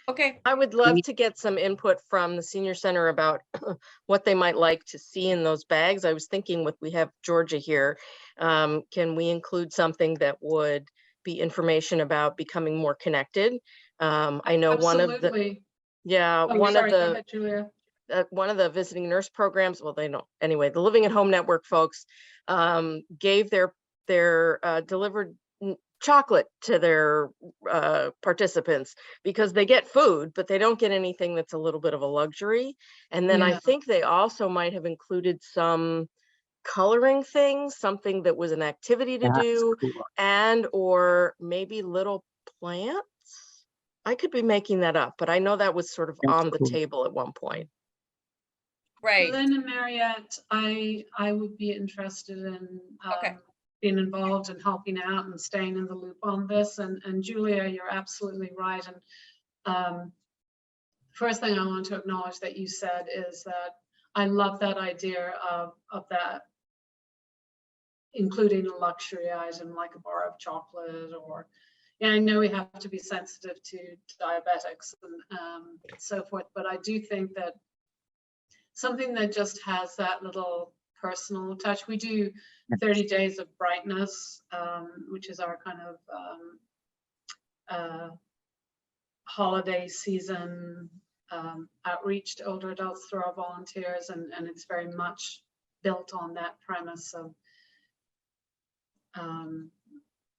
Okay, I would love to get some input from the senior center about what they might like to see in those bags. I was thinking we have Georgia here. Can we include something that would be information about becoming more connected? I know Absolutely. one of the visiting nurse programs, well, they don't, anyway, the Living at Home Network folks gave their delivered chocolate to their participants because they get food, but they don't get anything that's a little bit of a luxury. And then I Yeah. think they also might have included some coloring things, something that was an activity to do, and or maybe little plants. I could be making that up, but I know that was sort of on the table at one point. right. Lynn and Mariette, I would be interested in Okay. being involved and helping out and staying in the loop on this. And Julia, you're absolutely right. And first thing I want to acknowledge that you said is that I love that idea of that, including a luxury item like a bar of chocolate, or, and I know we have to be sensitive to diabetics and so forth, but I do think that something that just has that little personal touch. We do 30 Days of Brightness, which is our kind of holiday season outreach to older adults through our volunteers, and it's very much built on that premise of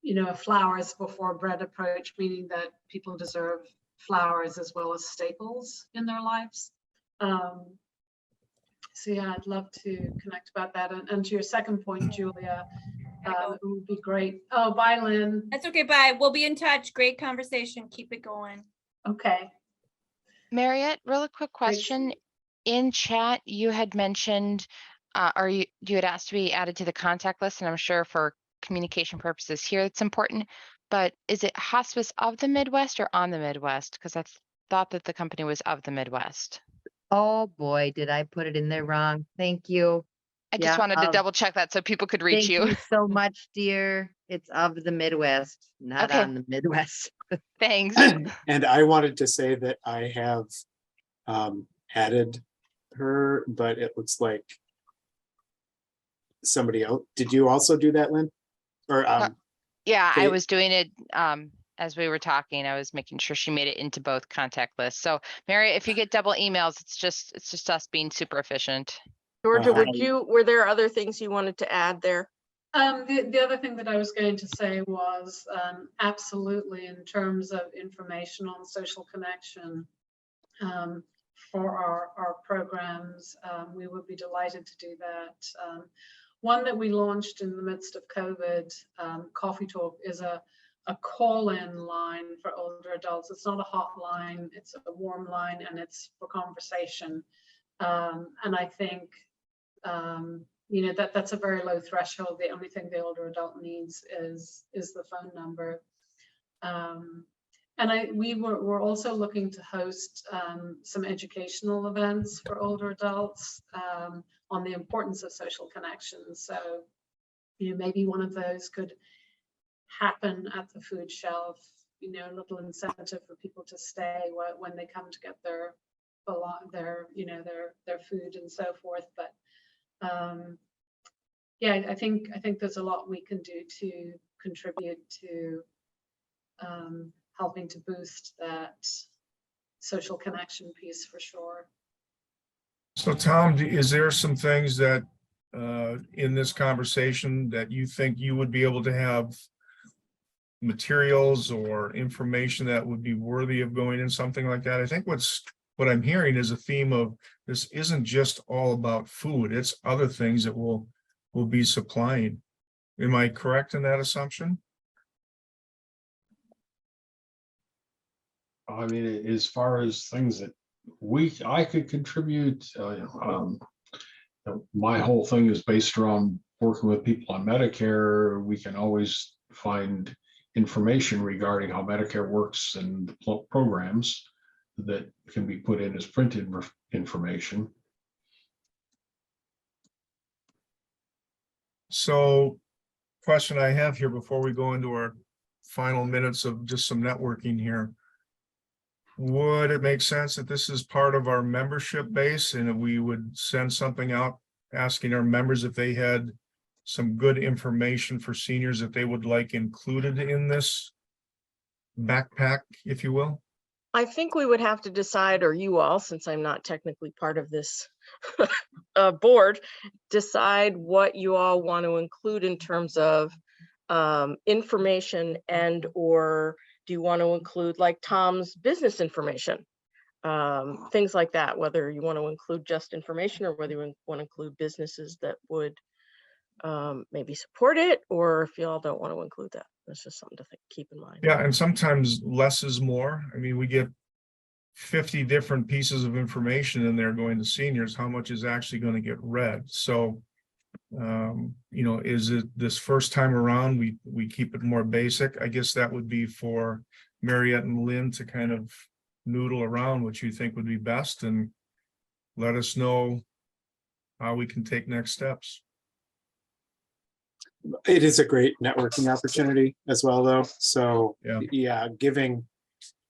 you know, a flowers before bread approach, meaning that people deserve flowers as well as staples in their lives. So yeah, I'd love to connect about that. And to your second point, Julia, it would be great. Oh, bye, Lynn. That's okay, bye. We'll be in touch. Great conversation. Keep it going. Okay. Mariette, really quick question. In chat, you had mentioned, you had asked to be added to the contact list, and I'm sure for communication purposes here, it's important, but is it Hospice of the Midwest or on the Midwest? Because I thought that the company was of the Midwest. Oh boy, did I put it in there wrong? Thank you. I just wanted to double check that so people could reach Thank you so much, dear. It's of the Midwest, not Okay. on the Midwest. Thanks. And I wanted to say that I have added her, but it looks like somebody else. Did you also do that, Lynn? Or Yeah, I Kate? was doing it as we were talking. I was making sure she made it into both contact lists. So Mary, if you get double emails, it's just us being super efficient. Georgia, Uh-huh. were there other things you wanted to add there? The other thing that I was going to say was absolutely in terms of information on social connection for our programs, we would be delighted to do that. One that we launched in the midst of COVID, Coffee Talk, is a call-in line for older adults. It's not a hotline, it's a warm line, and it's for conversation. And I think you know, that's a very low threshold. The only thing the older adult needs is the phone number. And we're also looking to host some educational events for older adults on the importance of social connections. So, you know, maybe one of those could happen at the food shelf, you know, a little incentive for people to stay when they come to get their their their food and so forth. But yeah, I think there's a lot we can do to contribute to helping to boost that social connection piece for sure. So Tom, is there some things that in this conversation that you think you would be able to have materials or information that would be worthy of going in something like that? I think what I'm hearing is a theme of this isn't just all about food, it's other things that will be supplying. Am I correct in that assumption? I mean, as far as things that I could contribute, my whole thing is based around working with people on Medicare. We can always find information regarding how Medicare works and programs that can be put in as printed information. So, question I have here before we go into our final minutes of just some networking here. Would it make sense that this is part of our membership base and that we would send something out asking our members if they had some good information for seniors that they would like included in this backpack, if you will? I think we would have to decide, or you all, since I'm not technically part of this board, decide what you all want to include in terms of information, and or do you want to include like Tom's business information, things like that, whether you want to include just information or whether you want to include businesses that would maybe support it, or if you all don't want to include that. That's just something to keep in mind. Yeah, and sometimes less is more. I mean, we get 50 different pieces of information in there going to seniors. How much is actually going to get read? So, is it this first time around, we keep it more basic? I guess that would be for Mariette and Lynn to kind of noodle around what you think would be best and let us know how we can take next steps. It is a great networking opportunity as well, though. So yeah, giving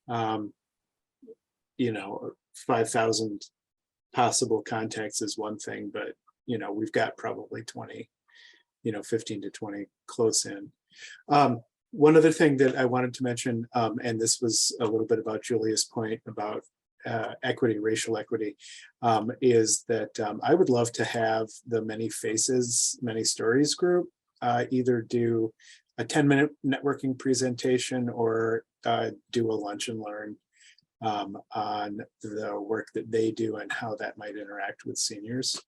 5,000 possible contacts is one thing, but we've got probably 20, 15 to 20 close in. One other thing that I wanted to mention, and this was a little bit about Julia's point about equity, racial equity, is that I would love to have the Many Faces, Many Stories group either do a 10-minute networking presentation or do a lunch and learn on the work that they do and how that might interact with seniors.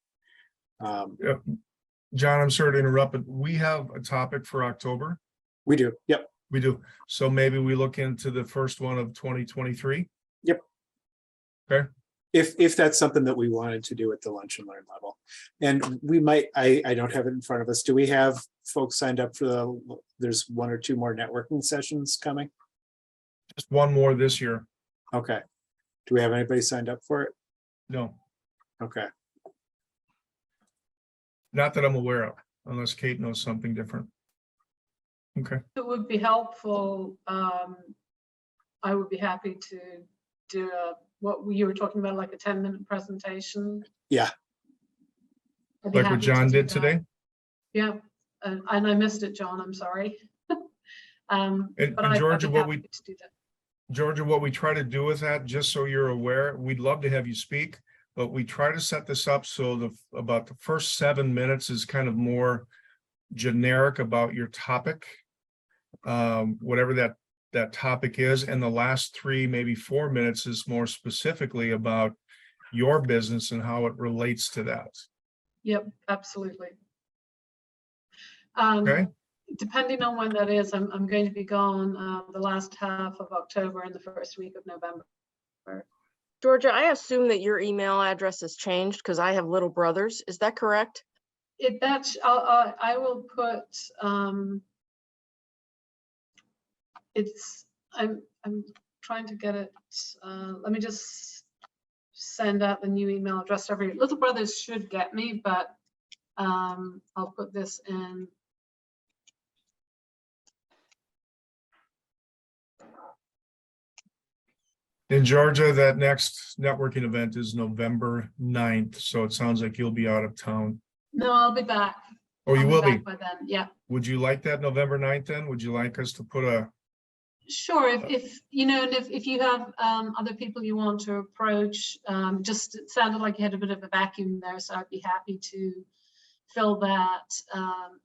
John, I'm sorry to interrupt, but we have a topic for October. We do. Yep. We do. So maybe we look into the first one of 2023. Yep. Okay. If that's something that we wanted to do at the lunch and learn level, and we might, I don't have it in front of us. Do we have folks signed up for there's 1 or 2 more networking sessions coming? Just one more this year. Okay. Do we have anybody signed up for it? No. Okay. Not that I'm aware of, unless Kate knows something different. Okay. It would be helpful. I would be happy to do what you were talking about, like a 10-minute presentation. Yeah. Like what John did today? Yeah. And I missed it, John. I'm sorry. And Georgia, Georgia, what we try to do with that, just so you're aware, we'd love to have you speak, but we try to set this up so about the first 7 minutes is kind of more generic about your topic, whatever that topic is, and the last 3, maybe 4 minutes is more specifically about your business and how it relates to that. Yep, absolutely. Okay. Depending on when that is, I'm going to be gone the last half of October and the first week of November. Georgia, I assume that your email address has changed because I have little brothers. Is that correct? I will put I'm trying to get it. Let me just send out the new email address. Every little brothers should get me, but I'll put this in. In Georgia, that next networking event is November 9th, so it sounds like you'll be out of town. No, I'll be back. Oh, you I'll will back be. by then. Yeah. Would you like that November 9th then? Would you like us to put a, Sure, if you know, and if you have other people you want to approach, just it sounded like you had a bit of a vacuum there, so I'd be happy to fill that,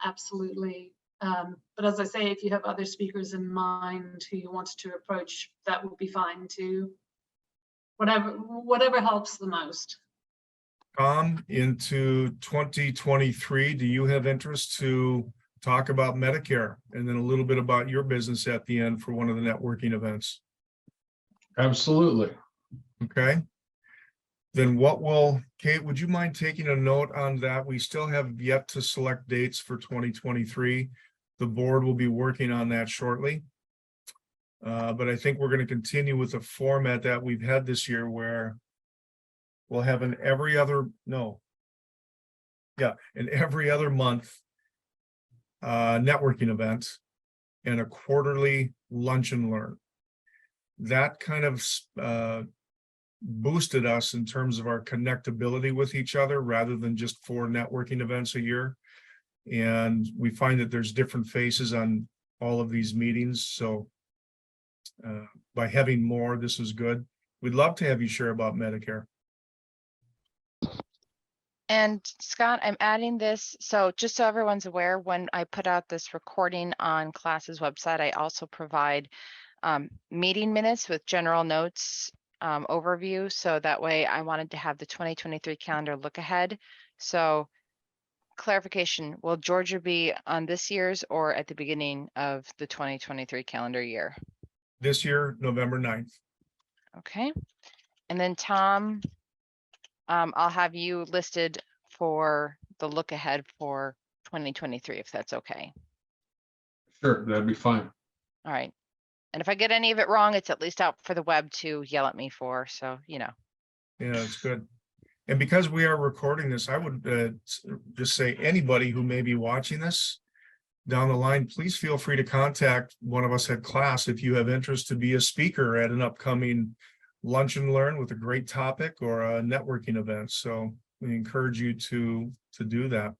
absolutely. But as I say, if you have other speakers in mind who you wanted to approach, that would be fine too. Whatever helps the most. Tom, into 2023? Do you have interest to talk about Medicare and then a little bit about your business at the end for one of the networking events? Absolutely. Okay. Then Kate, would you mind taking a note on that? We still have yet to select dates for 2023. The board will be working on that shortly. But I think we're going to continue with the format that we've had this year where we'll have an every other month networking event and a quarterly lunch and learn. That kind of boosted us in terms of our connectability with each other rather than just 4 networking events a year. And we find that there's different faces on all of these meetings. So by having more, this is good. We'd love to have you share about Medicare. And Scott, I'm adding this. So just so everyone's aware, when I put out this recording on class's website, I also provide meeting minutes with general notes overview. So that way I wanted to have the 2023 calendar look ahead. So clarification, will Georgia be on this year's or at the beginning of the 2023 calendar year? This year, November 9th. Okay. And then Tom, I'll have you listed for the look ahead for 2023, if that's okay. Sure, that'd be fine. All right. And if I get any of it wrong, it's at least out for the web to yell at me for, so, you know. Yeah, that's good. And because we are recording this, I would just say anybody who may be watching this down the line, please feel free to contact one of us at class if you have interest to be a speaker at an upcoming lunch and learn with a great topic or a networking event. So we encourage you to do that.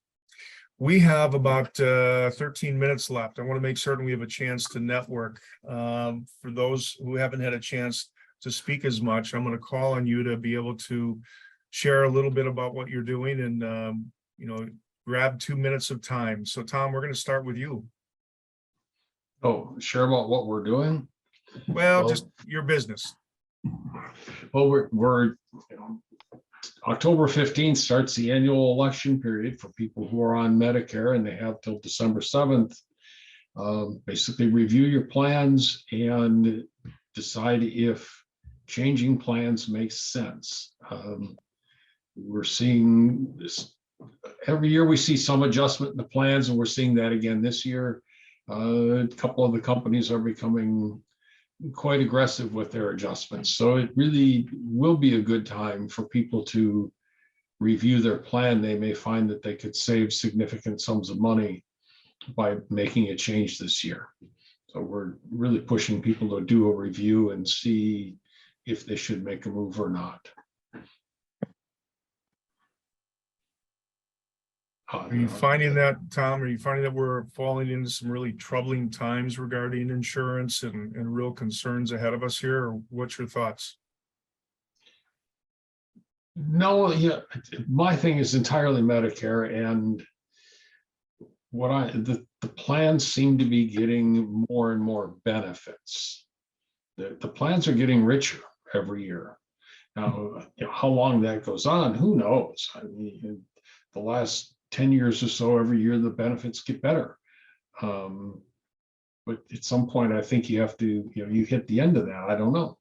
We have about 13 minutes left. I want to make certain we have a chance to network. For those who haven't had a chance to speak as much, I'm going to call on you to be able to share a little bit about what you're doing and, grab 2 minutes of time. So Tom, we're going to start with you. Oh, share about what we're doing? Well, just your business. Well, we're October 15th starts the annual election period for people who are on Medicare, and they have till December 7th. Basically review your plans and decide if changing plans makes sense. We're seeing this every year. We see some adjustment in the plans, and we're seeing that again this year. A couple of the companies are becoming quite aggressive with their adjustments. So it really will be a good time for people to review their plan. They may find that they could save significant sums of money by making a change this year. So we're really pushing people to do a review and see if they should make a move or not. Are you finding that, Tom, are you finding that we're falling into some really troubling times regarding insurance and real concerns ahead of us here? Or what's your thoughts? No, yeah, my thing is entirely Medicare, and the plans seem to be getting more and more benefits. The plans are getting richer every year. Now, how long that goes on, who knows? I mean, the last 10 years or so, every year the benefits get better. But at some point, I think you have to, you hit the end of that. I don't know,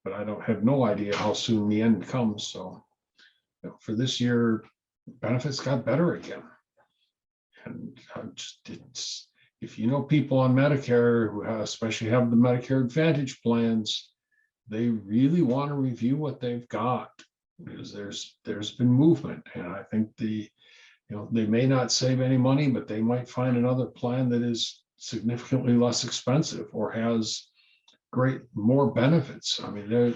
but I don't have no idea how soon the end comes. So for this year, benefits got better again. And it's, if you know people on Medicare who especially have the Medicare Advantage plans, they really want to review what they've got, because there's been movement, and I think they may not save any money, but they might find another plan that is significantly less expensive or has great, more benefits. I mean,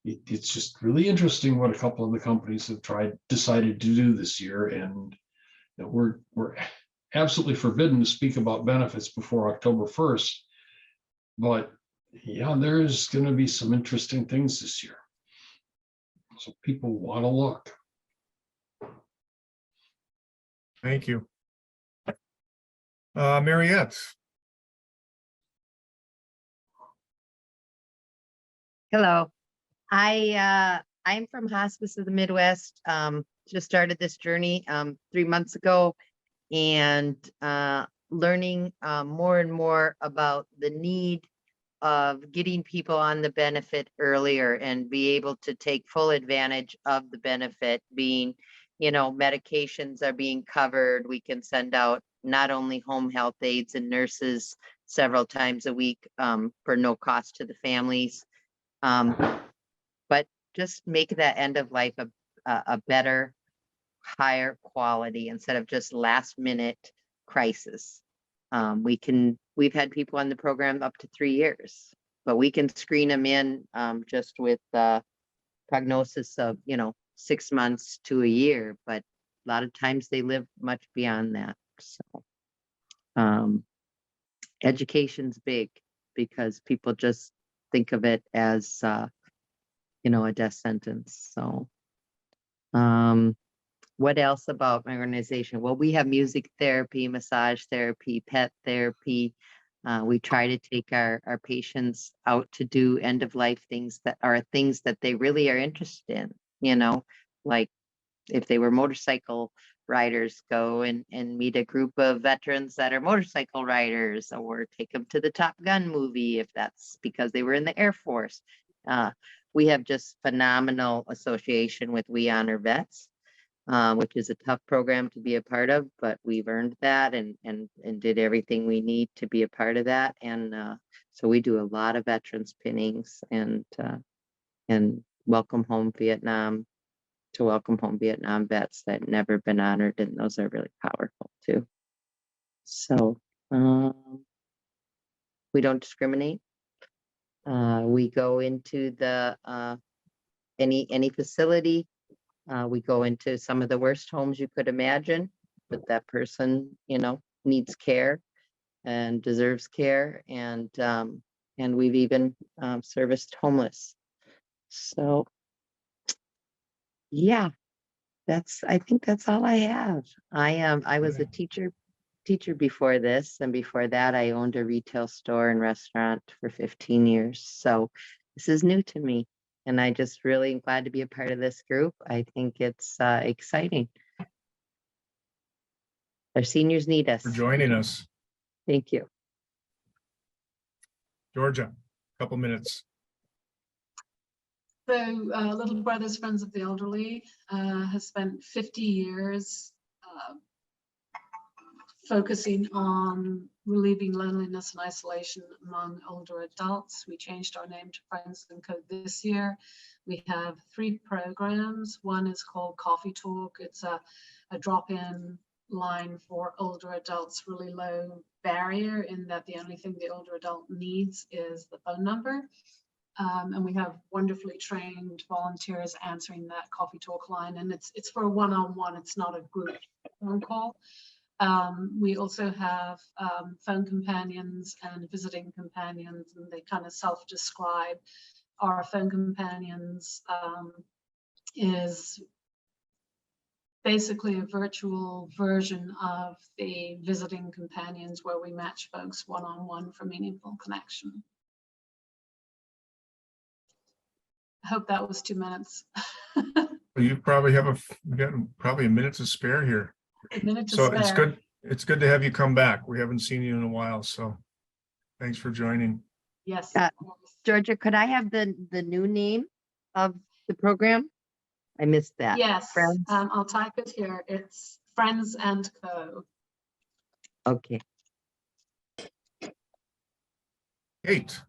it's just really interesting what a couple of the companies have decided to do this year. And we're absolutely forbidden to speak about benefits before October 1st. But yeah, there's going to be some interesting things this year. So people want to look. Thank you. Mariette. Hello. I'm from Hospice of the Midwest. Just started this journey 3 months ago, and learning more and more about the need of getting people on the benefit earlier and be able to take full advantage of the benefit, being, medications are being covered. We can send out not only home health aides and nurses several times a week for no cost to the families, but just make that end of life a better, higher quality instead of just last minute crisis. We've had people on the program up to 3 years, but we can screen them in just with prognosis of 6 months to a year, but a lot of times they live much beyond that. So education's big because people just think of it as a death sentence. So what else about my organization? Well, we have music therapy, massage therapy, pet therapy. We try to take our patients out to do end of life things that they really are interested in, like if they were motorcycle riders, go and meet a group of veterans that are motorcycle riders, or take them to the Top Gun movie if that's because they were in the Air Force. We have just phenomenal association with We Honor Vets, which is a tough program to be a part of, but we've earned that and did everything we need to be a part of that. And so we do a lot of veterans pinnings and welcome home Vietnam vets that never been honored, and those are really powerful too. So we don't discriminate. We go into the any facility. We go into some of the worst homes you could imagine, but that person, needs care and deserves care. And we've even serviced homeless. So yeah, I think that's all I have. I was a teacher before this, and before that I owned a retail store and restaurant for 15 years. So this is new to me, and I just really am glad to be a part of this group. I think it's exciting. Our seniors need us. For joining us. Thank you. Georgia, couple minutes. So Little Brothers Friends of the Elderly has spent 50 years focusing on relieving loneliness and isolation among older adults. We changed our name to Friends and Co this year. We have 3 programs. One is called Coffee Talk. It's a drop-in line for older adults, really low barrier in that the only thing the older adult needs is the phone number. And we have wonderfully trained volunteers answering that Coffee Talk line, and it's for a one-on-one. It's not a group phone call. We also have phone companions and visiting companions, and they kind of self-describe. Our phone companions is basically a virtual version of the visiting companions, where we match folks one-on-one for meaningful connection. I hope that was 2 minutes. You probably have probably a minute to spare here. A minute to So spare. it's good. It's good to have you come back. We haven't seen you in a while, so thanks for joining. Yes. Georgia, could I have the new name of the program? I missed that. Yes. Friends? I'll type it here. It's Friends and Co. Okay. Kate.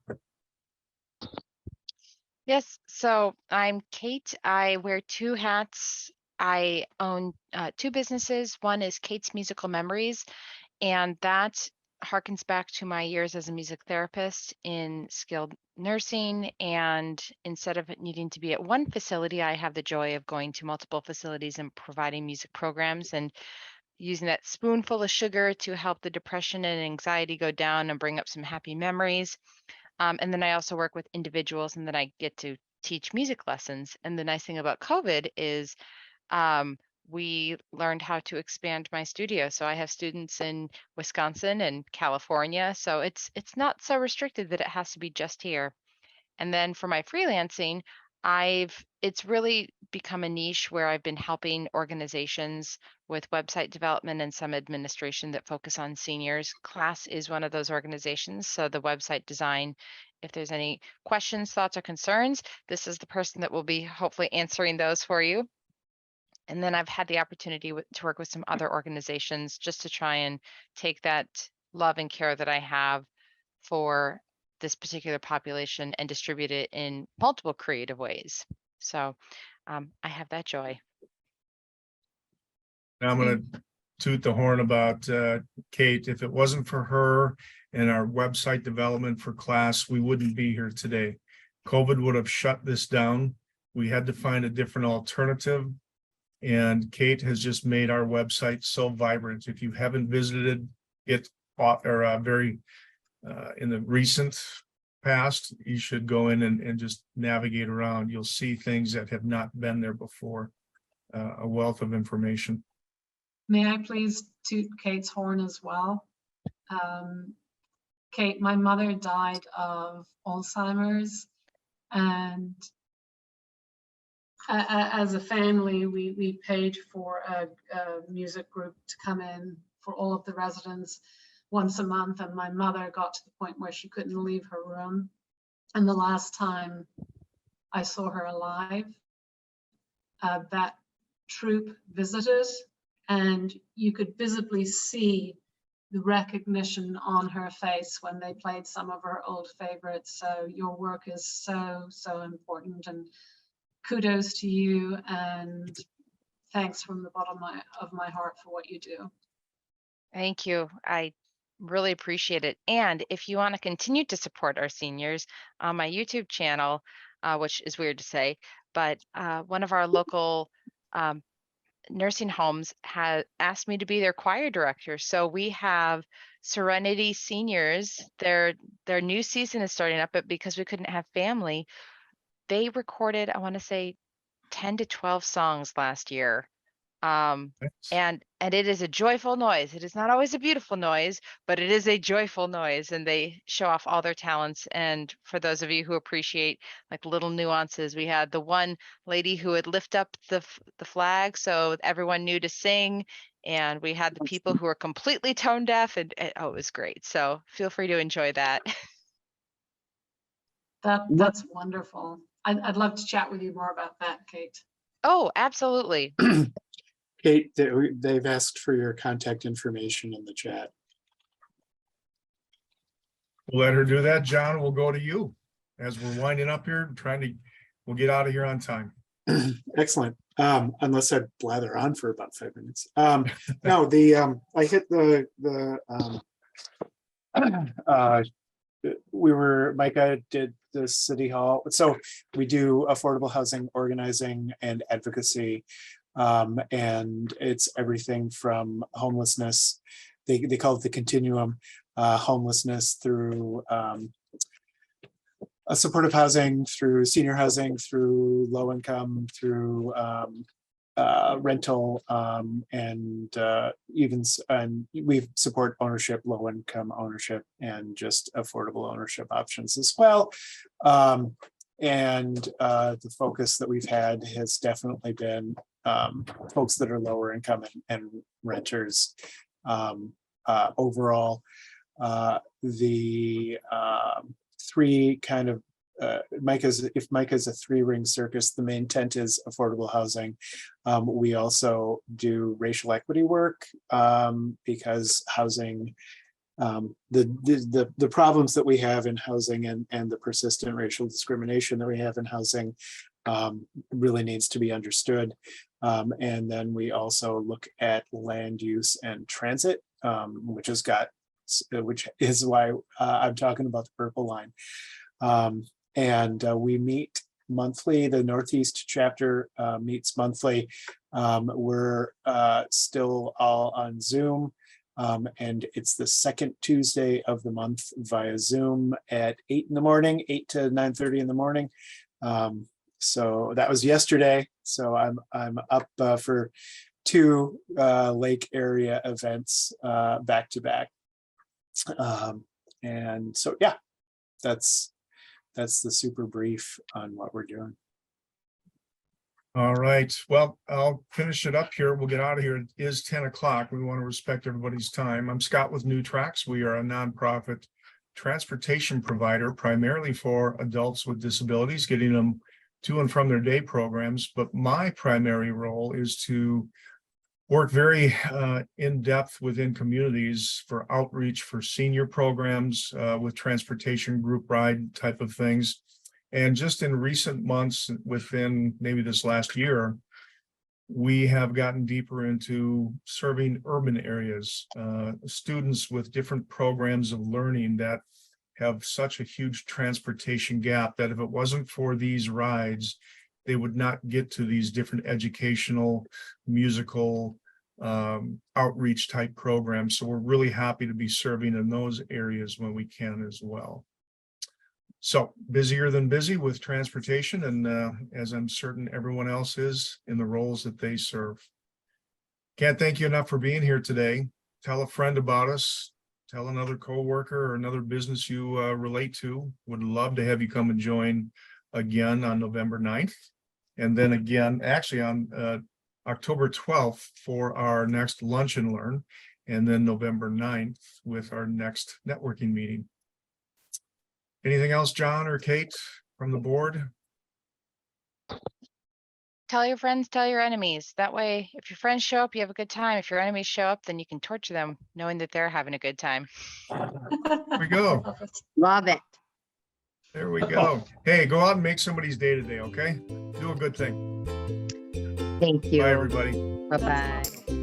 Yes, so I'm Kate. I wear 2 hats. I own 2 businesses. One is Kate's Musical Memories, and that harkens back to my years as a music therapist in skilled nursing. And instead of it needing to be at one facility, I have the joy of going to multiple facilities and providing music programs and using that spoonful of sugar to help the depression and anxiety go down and bring up some happy memories. And then I also work with individuals, and then I get to teach music lessons. And the nice thing about COVID is we learned how to expand my studio. So I have students in Wisconsin and California. So it's not so restricted that it has to be just here. And then for my freelancing, it's really become a niche where I've been helping organizations with website development and some administration that focus on seniors. CLASS is one of those organizations. So the website design, if there's any questions, thoughts, or concerns, this is the person that will be hopefully answering those for you. And then I've had the opportunity to work with some other organizations just to try and take that love and care that I have for this particular population and distribute it in multiple creative ways. So I have that joy. Now I'm going to toot the horn about Kate. If it wasn't for her and our website development for CLASS, we wouldn't be here today. COVID would have shut this down. We had to find a different alternative. And Kate has just made our website so vibrant. If you haven't visited it in the recent past, you should go in and just navigate around. You'll see things that have not been there before. A wealth of information. May I please toot Kate's horn as well? Kate, my mother died of Alzheimer's, and as a family, we paid for a music group to come in for all of the residents once a month, and my mother got to the point where she couldn't leave her room. And the last time I saw her alive, that troupe visited, and you could visibly see the recognition on her face when they played some of her old favorites. So your work is so important, and kudos to you, and thanks from the bottom of my heart for what you do. Thank you. I really appreciate it. And if you want to continue to support our seniors on my YouTube channel, which is weird to say, but one of our local nursing homes has asked me to be their choir director. So we have Serenity Seniors. Their new season is starting up, but because we couldn't have family, they recorded, I want to say 10 to 12 songs last year. And it is a joyful noise. It is not always a beautiful noise, but it is a joyful noise, and they show off all their talents. And for those of you who appreciate like little nuances, we had the one lady who would lift up the flag so everyone knew to sing, and we had the people who were completely tone deaf, and it was great. So feel free to enjoy that. That's wonderful. I'd love to chat with you more about that, Kate. Oh, absolutely. Kate, they've asked for your contact information in the chat. We'll let her do that. John, we'll go to you as we're winding up here, we'll get out of here on time. Excellent. Unless I blather on for about 5 minutes. No, I hit Micah did the city hall. So we do affordable housing organizing and advocacy. And it's everything from homelessness. They call it the continuum, homelessness through supportive housing, through senior housing, through low income, through rental, and we support ownership, low income ownership, and just affordable ownership options as well. And the focus that we've had has definitely been folks that are lower income and renters. Overall, the three kind of if Micah's a 3-ring circus, the main tent is affordable housing. We also do racial equity work because housing, the problems that we have in housing and the persistent racial discrimination that we have in housing really needs to be understood. And then we also look at land use and transit, which has got which is why I'm talking about the purple line. And we meet monthly. The Northeast chapter meets monthly. We're still all on Zoom. And it's the second Tuesday of the month via Zoom at 8 in the morning, 8 to 9:30 in the morning. So that was yesterday. So I'm up for 2 lake area events back to back. And so, yeah, that's the super brief on what we're doing. All right, well, I'll finish it up here. We'll get out of here. It is 10 o'clock. We want to respect everybody's time. I'm Scott with New Tracks. We are a nonprofit transportation provider primarily for adults with disabilities, getting them to and from their day programs. But my primary role is to work very in depth within communities for outreach for senior programs with transportation group ride type of things. And just in recent months, within maybe this last year, we have gotten deeper into serving urban areas, students with different programs of learning that have such a huge transportation gap that if it wasn't for these rides, they would not get to these different educational, musical, outreach type programs. So we're really happy to be serving in those areas when we can as well. So busier than busy with transportation, and as I'm certain everyone else is in the roles that they serve. Can't thank you enough for being here today. Tell a friend about us. Tell another coworker or another business you relate to. Would love to have you come and join again on November 9th. And then again, actually on October 12th for our next Lunch and Learn. And then November 9th with our next networking meeting. Anything else, John or Kate from the board? Tell your friends, tell your enemies. That way, if your friends show up, you have a good time. If your enemies show up, then you can torture them knowing that they're having a good time. There we go. Love it. There we go. Hey, go out and make somebody's day today, okay? Do a good thing. Thank you. Bye, everybody. Bye-bye.